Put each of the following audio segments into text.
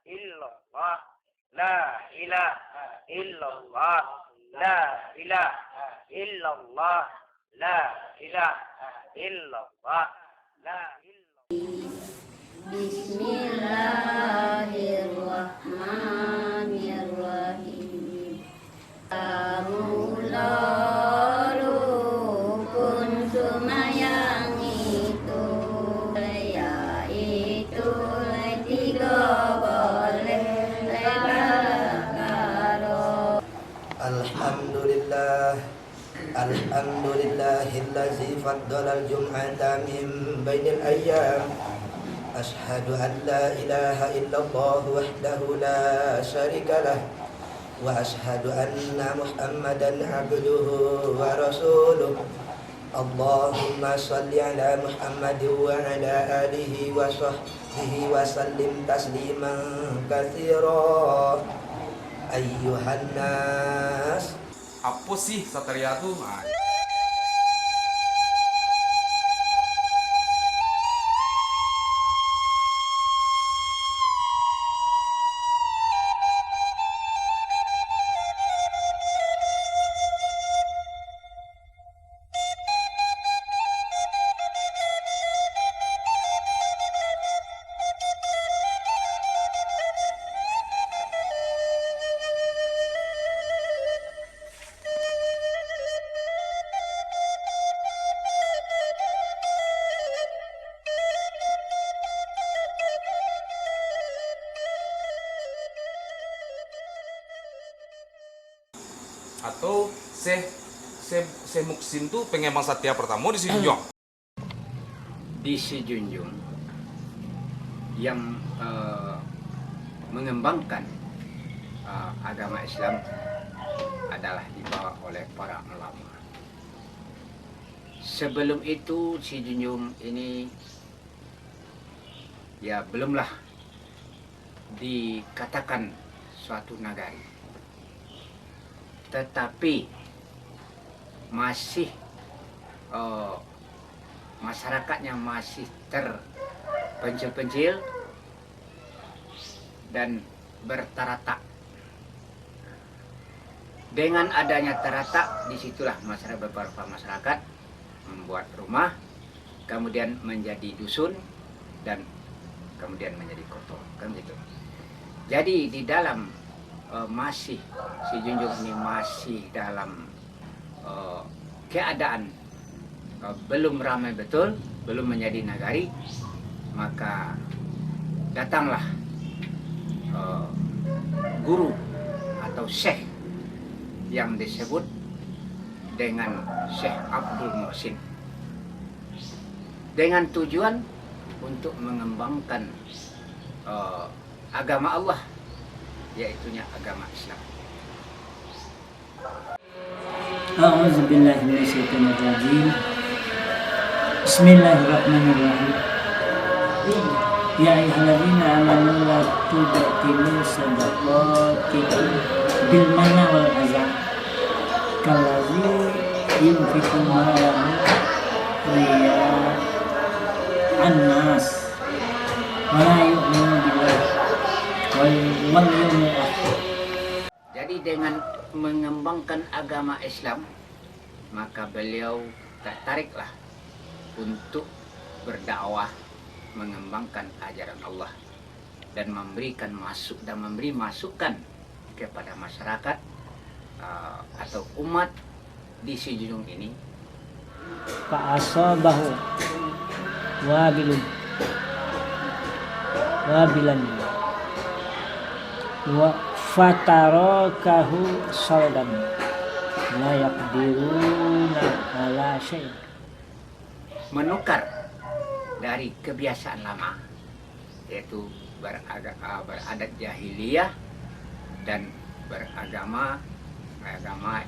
illallah, la ilaha illallah, la ilaha illallah, la ilaha illallah, la ilaha. Bismillahirrahmanirrahim. Lalu kun sumayang itu yaitu tiga boleh lebar. Alhamdulillah, alhamdulillahillazi faddala al-jum'ata min bainil ayyam. Ashhadu an la ilaha illallah wahdahu la syarika lah, wa ashhadu anna Muhammadan abduhu wa rasuluh. Allahumma salli ala Muhammad wa ala alihi wa sahbihi wa sallim tasliman katsira. Ayyuhan nas. Apa sih Satria tuh? Atau Syekh Muksin tuh pengembang Satya pertama di Sijunjung. Di Sijunjung yang mengembangkan agama Islam adalah dibawa oleh para ulama. Sebelum itu Sijunjung ini ya belumlah dikatakan suatu nagari. Tetapi masih masyarakatnya masih terpencil-pencil dan bertaratak. Dengan adanya taratak, disitulah beberapa masyarakat membuat rumah, kemudian menjadi dusun, dan kemudian menjadi kota, kan gitu. Jadi di dalam masih Sijunjung ini masih dalam keadaan belum ramai betul, belum menjadi nagari, maka datanglah guru atau syekh yang disebut dengan Syekh Abdul Muhsin dengan tujuan untuk mengembangkan agama Allah, yaitunya agama Islam. A'udzubillahi minasyaitonirrajim. Bismillahirrahmanirrahim. Ya ayyuhalladzina amanu la tubtilu shadaqatikum bil manni wal adha kallazi yunfiqu malahu ria'an nas wa la yu'minu billahi wal yawmil akhir. Jadi dengan mengembangkan agama Islam, maka beliau tertariklah untuk berdakwah, mengembangkan ajaran Allah dan memberikan memberi masukan kepada masyarakat atau umat di Sijunjung ini. Fa'asabahu wabilan wa fatarakahu saldan la yaqdiruna ala syai'. Menukar dari kebiasaan lama, yaitu beradat jahiliyah dan beragama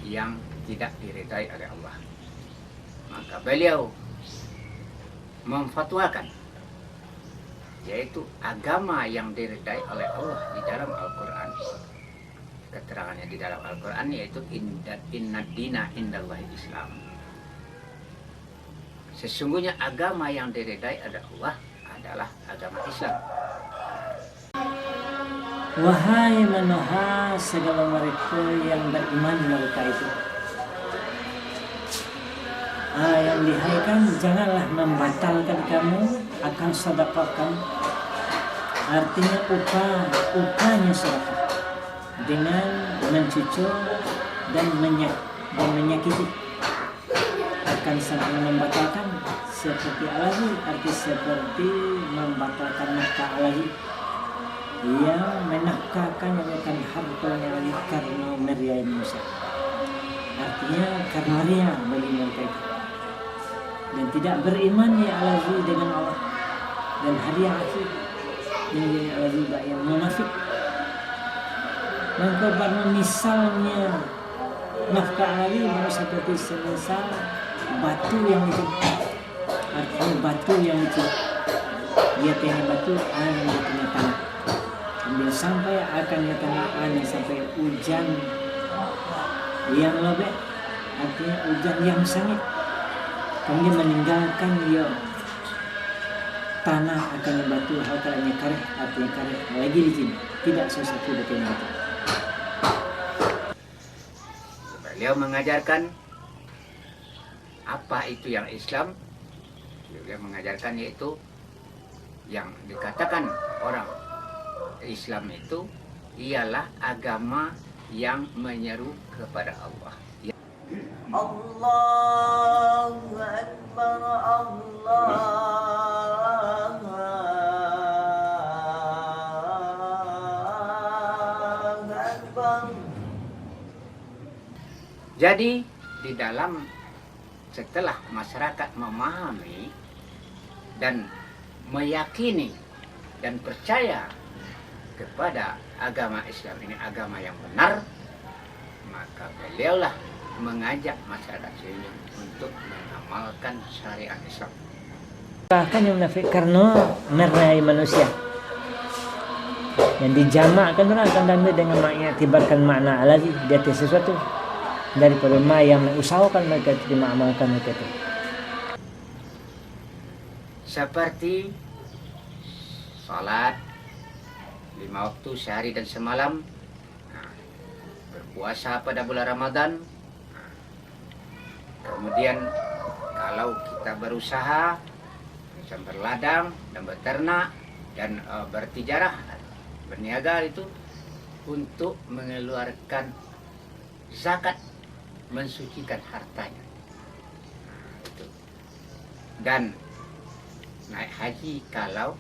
yang tidak diridai oleh Allah. Maka beliau memfatwakan, yaitu agama yang diridai oleh Allah di dalam Al-Quran. Keterangannya di dalam Al-Quran yaitu inna dina indallahi Islam. Sesungguhnya agama yang diridai oleh Allah adalah agama Islam. Wahai manusia segala mereka yang beriman mereka itu. Yang dihaikan, janganlah membatalkan kamu akan sedekah kamu. Artinya upahnya sedekah dengan mencucuk dan menyakiti akan sampai membatalkan seperti alahi, arti seperti membatalkan nafkah alahi yang menafkahkan yang akan hartanya lagi karena meriah manusia. Artinya karena ria bagi mereka itu. Dan tidak beriman ya alahi dengan Allah dan hari akhir, dan alahi yang munafik. Maka pada misalnya nafkah alahi seperti semisal batu yang itu, artinya batu yang itu dia tengah batu angin di tengah tanah, kemudian sampai akan di tengah angin sampai hujan yang lebih, artinya hujan yang sangat, kemudian meninggalkan dia tanah akan batu hal kalanya kareh, artinya kareh lagi di sini tidak sesuatu dengan itu. Beliau mengajarkan apa itu yang Islam. Beliau mengajarkan yaitu yang dikatakan orang Islam itu ialah agama yang menyeru kepada Allah. Allahu Akbar, Allahu Akbar. Jadi di dalam setelah masyarakat memahami dan meyakini dan percaya kepada agama Islam ini agama yang benar, maka beliaulah mengajak masyarakat sini untuk mengamalkan syariat Islam. Bahkan yang munafik karena merai manusia yang dijamakkan akan diambil dengan mengiaktibarkan makna alazi di atas sesuatu daripada ma yang mengusahakan mereka itu mengamalkan mereka itu. Seperti salat 5 waktu sehari dan semalam, berpuasa pada bulan Ramadan, kemudian kalau kita berusaha bisa berladang dan beternak dan bertijarah, berniaga itu untuk mengeluarkan zakat, mensucikan hartanya. Dan naik haji kalau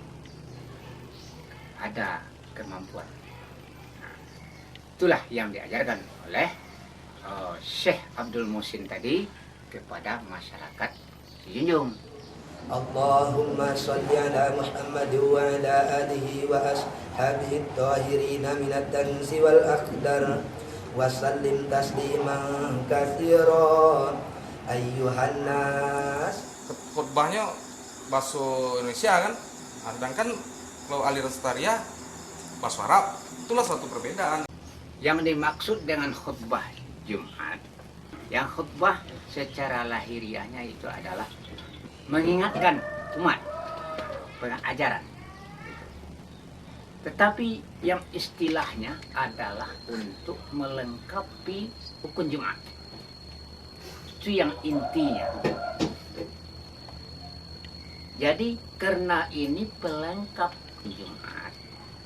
ada kemampuan. Itulah yang diajarkan oleh Syekh Abdul Muhsin tadi kepada masyarakat Junjung. Allahumma salli ala Muhammad wa ala alihi wa ashabihi at-tahirin minat tansi wal akhdar wa sallim tasliman katsiran ayyuhan nas. Khutbahnya bahasa Indonesia kan, sedangkan kalau aliran Setaria bahasa Arab, itulah suatu perbedaan. Yang dimaksud dengan khutbah Jumat, yang khutbah secara lahiriahnya itu adalah mengingatkan umat pengajaran. Tetapi yang istilahnya adalah untuk melengkapi rukun Jumat. Itu yang intinya. Jadi karena ini pelengkap Jumat,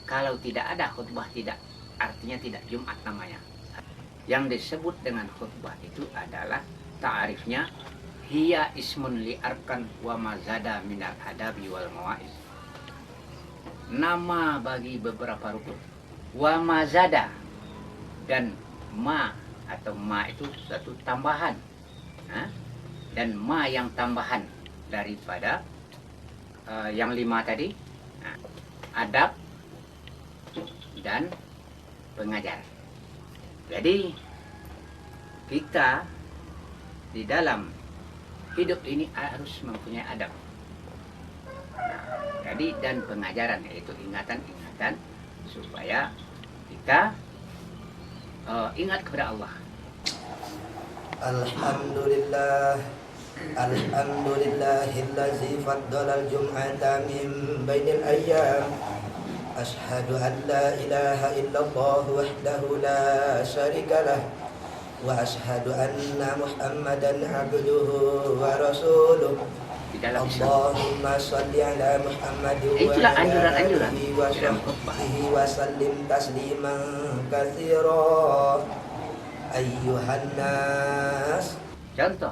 kalau tidak ada khutbah tidak, artinya tidak Jumat namanya. Yang disebut dengan khutbah itu adalah ta'arifnya hiya ismun li arkan wa mazada minal adabi wal mawa'iz. Nama bagi beberapa rukun. Wa mazada, dan ma atau ma itu satu tambahan. Dan ma yang tambahan daripada yang 5 tadi, adab dan pengajar. Jadi kita di dalam hidup ini harus mempunyai adab. Jadi dan pengajaran, yaitu ingatan-ingatan supaya kita ingat kepada Allah. Alhamdulillah, alhamdulillahillazi faddala al-jum'ata min bainil ayyam. Ashhadu an la ilaha illallah wahdahu la syarika lah wa ashhadu anna Muhammadan abduhu wa rasuluh. Di dalam Islam. Allahumma shalli ala Muhammad wa Itulah ala anjuran-anjuran alihi wa dalam khutbah. sahbihi wa sallim tasliman katsira. Ayyuhan nas. Contoh,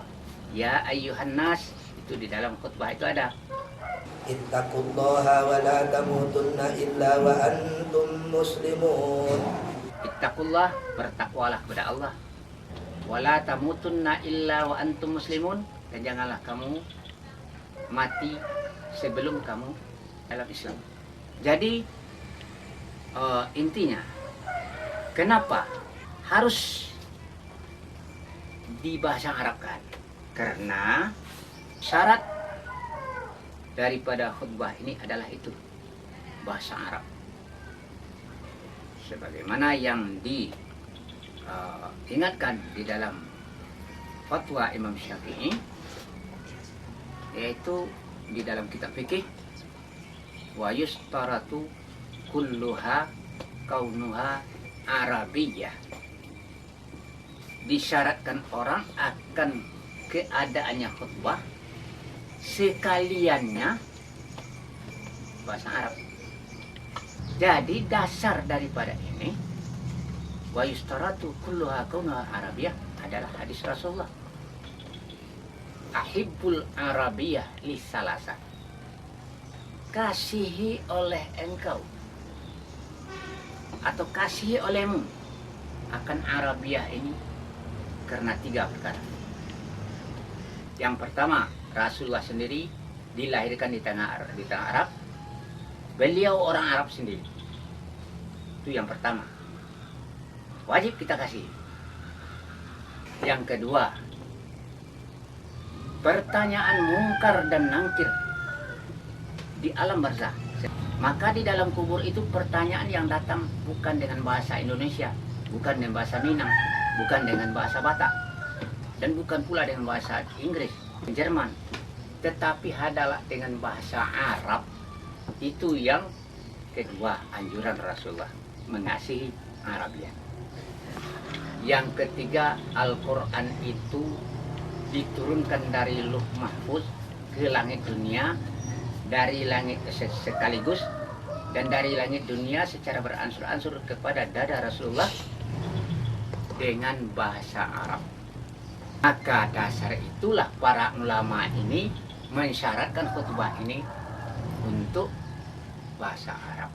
ya ayyuhan nas, itu di dalam khutbah itu ada. Ittaqullaha wa la tamutunna illa wa antum muslimun. Ittaqullah, bertakwalah kepada Allah. Wala tamutunna illa wa antum muslimun, dan janganlah kamu mati sebelum kamu dalam Islam. Jadi intinya, kenapa harus dibahasa Arabkan? Karena syarat daripada khutbah ini adalah itu, bahasa Arab. Sebagaimana yang diingatkan di dalam fatwa Imam Syafi'i, yaitu di dalam kitab fikih, wa yustaratu kulluha kaunuha Arabiyyah. Disyaratkan orang akan keadaannya khutbah sekaliannya bahasa Arab. Jadi dasar daripada ini, wa yustaratu kulluha kaunuha Arabiyyah, adalah hadis Rasulullah. Ahibbul Arabiyyah li salasa. Kasihi oleh engkau atau kasihi olehmu akan Arabiyyah ini karena 3 perkara. Yang pertama, Rasulullah sendiri dilahirkan di tanah Arab. Beliau orang Arab sendiri. Itu yang pertama. Wajib kita kasih. Yang kedua, pertanyaan mungkar dan nangkir di alam barzakh. Maka di dalam kubur itu pertanyaan yang datang bukan dengan bahasa Indonesia, bukan dengan bahasa Minang, bukan dengan bahasa Batak, dan bukan pula dengan bahasa Inggris, Jerman, tetapi adalah dengan bahasa Arab. Itu yang kedua, anjuran Rasulullah, mengasihi Arabiah. Yang ketiga, Al-Quran itu diturunkan dari Lauh Mahfuz ke langit dunia, dari langit sekaligus, dan dari langit dunia secara beransur-ansur kepada dada Rasulullah dengan bahasa Arab. Maka dasar itulah para ulama ini mensyaratkan khutbah ini untuk bahasa Arab,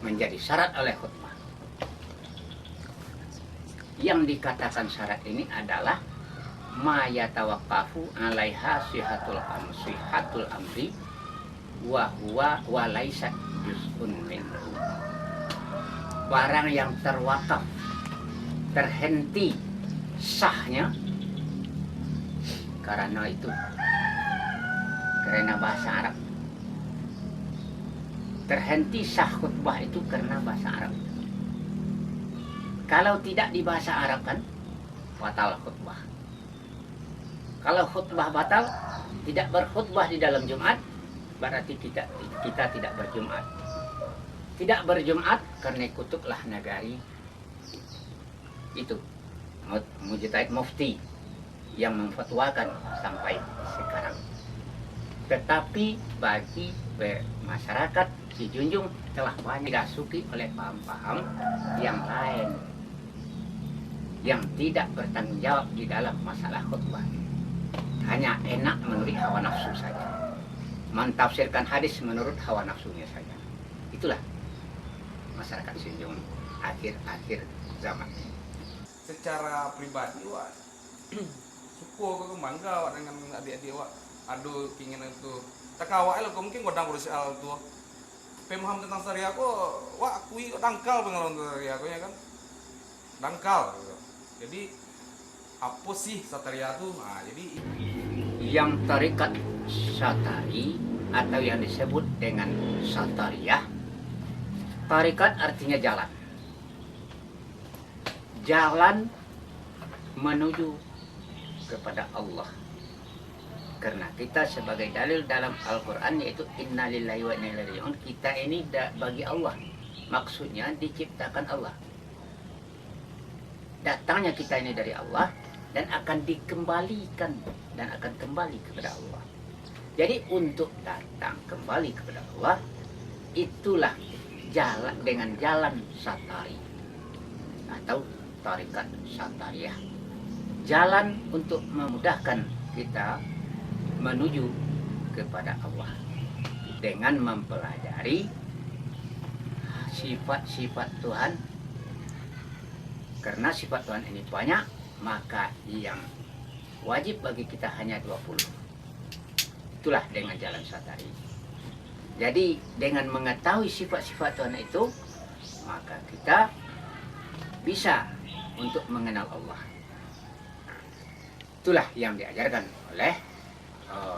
menjadi syarat oleh khutbah. Yang dikatakan syarat ini adalah ma yatawaqqafu 'alaiha sihatul amri wa huwa wa laisa juz'un minhu. Barang yang terwakaf, terhenti sahnya karena bahasa Arab. Terhenti sah khutbah itu karena bahasa Arab. Kalau tidak di bahasa Arab kan batal khutbah. Kalau khutbah batal, tidak berkhutbah di dalam Jumat, berarti kita tidak berjumat. Tidak berjumat karena kutuklah nagari itu mujtahid mufti yang memfatwakan sampai sekarang. Tetapi bagi masyarakat si junjung telah banyak dirasuki oleh paham-paham yang lain yang tidak bertanggung jawab di dalam masalah khutbah. Hanya enak menurut hawa nafsu saja, mentafsirkan hadis menurut hawa nafsunya saja. Itulah masyarakat junjung akhir-akhir zaman. Secara pribadi, wak syukur kau bangga wak dengan adik-adik wak. Aduh, pingin itu tak awak lo mungkin kau dangkul soal tu pemaham tentang syariah kau wak akui dangkal pengalaman syariah kau ya kan, dangkal gitu. Jadi apa sih syariah tu? Nah, jadi yang tarikat syatari atau yang disebut dengan syatariah, tarikat artinya jalan, jalan menuju kepada Allah. Karena kita sebagai dalil dalam Al-Quran yaitu Inna lillahi wa inna ilaihi raji'un. Kita ini bagi Allah. Maksudnya diciptakan Allah. Datangnya kita ini dari Allah dan akan dikembalikan dan akan kembali kepada Allah. Jadi untuk datang kembali kepada Allah itulah jalan dengan jalan satari atau tarikat satariyah. Jalan untuk memudahkan kita menuju kepada Allah dengan mempelajari sifat-sifat Tuhan. Karena sifat Tuhan ini banyak, maka yang wajib bagi kita hanya 20. Itulah dengan jalan satari. Jadi dengan mengetahui sifat-sifat Tuhan itu, maka kita bisa untuk mengenal Allah. Itulah yang diajarkan oleh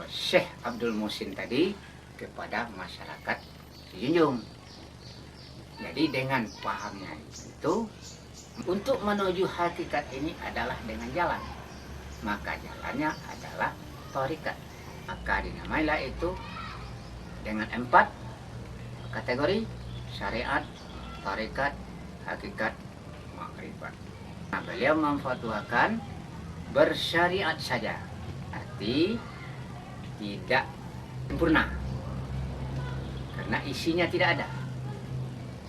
Syekh Abdul Muhsin tadi kepada masyarakat Sijunjung. Jadi dengan pahamnya itu, untuk menuju hakikat ini adalah dengan jalan. Maka jalannya adalah tarikat. Maka dinamailah itu dengan 4 kategori: syariat, tarikat, hakikat, makrifat. Nah, beliau memfatwakan bersyariat saja, arti tidak sempurna karena isinya tidak ada.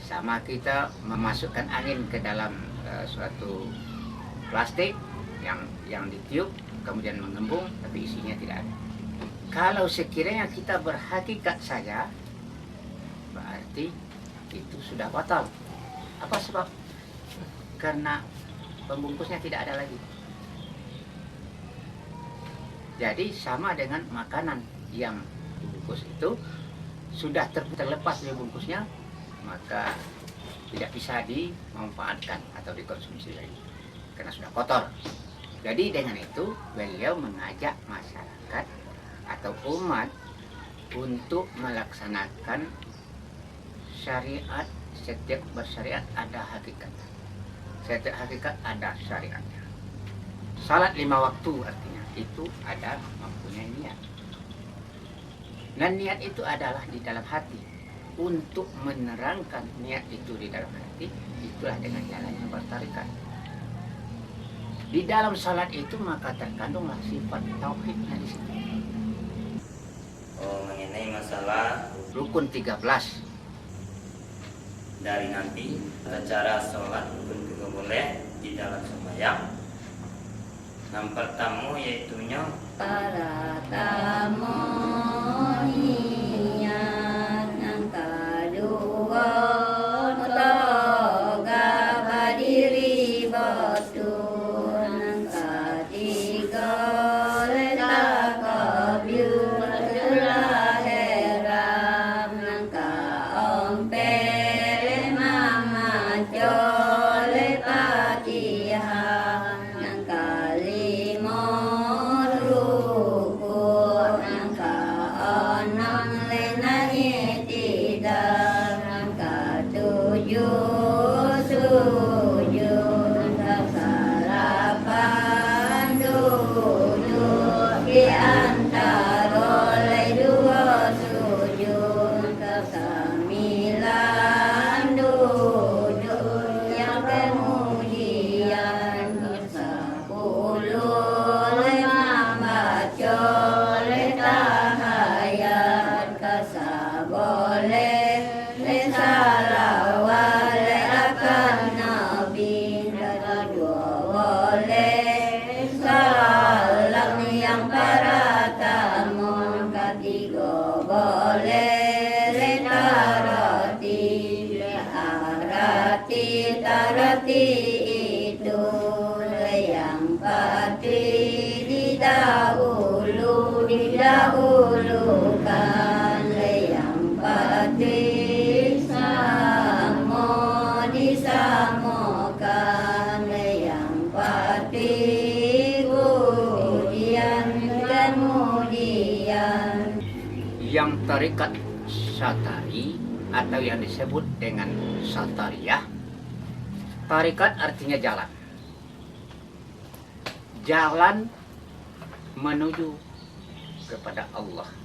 Sama kita memasukkan angin ke dalam suatu plastik yang ditiup kemudian mengembung tapi isinya tidak ada. Kalau sekiranya kita berhakikat saja, berarti itu sudah batal. Apa sebab? Karena pembungkusnya tidak ada lagi. Jadi sama dengan makanan yang dibungkus itu sudah terlepas dari bungkusnya, maka tidak bisa dimanfaatkan atau dikonsumsi lagi karena sudah kotor. Jadi dengan itu beliau mengajak masyarakat atau umat untuk melaksanakan syariat. Setiap bersyariat ada hakikat. Setiap hakikat ada syariatnya. Salat 5 waktu artinya itu ada mempunyai niat. Dan niat itu adalah di dalam hati. Untuk menerangkan niat itu di dalam hati, itulah dengan jalannya bertarikat. Di dalam salat itu maka terkandunglah sifat tauhidnya di situ. Mengenai masalah Rukun 13. dari Nabi, cara sholat rukun juga boleh di dalam sembahyang. Yang pertama yaitunya para tamu niat, yang kedua toga berdiri betul, yang ketiga letak kabur adalah heram, yang keempat mama jole Fatihah, yang kelima rukun, yang keenam lena i'tidal, yang ketujuh sujud, yang kedelapan duduk di antara dua sujud, kesembilan duduk yang kemudian, kesepuluh membaca tahayat, keseboleh salawat akan Nabi, kedua boleh salam yang pertama, ketiga boleh tarati itu yang pasti didahulukan, yang pasti sama disamakan, yang pasti kemudian. Yang tarikat satari atau yang disebut dengan satariyah. Tarikat artinya jalan. Jalan menuju kepada Allah.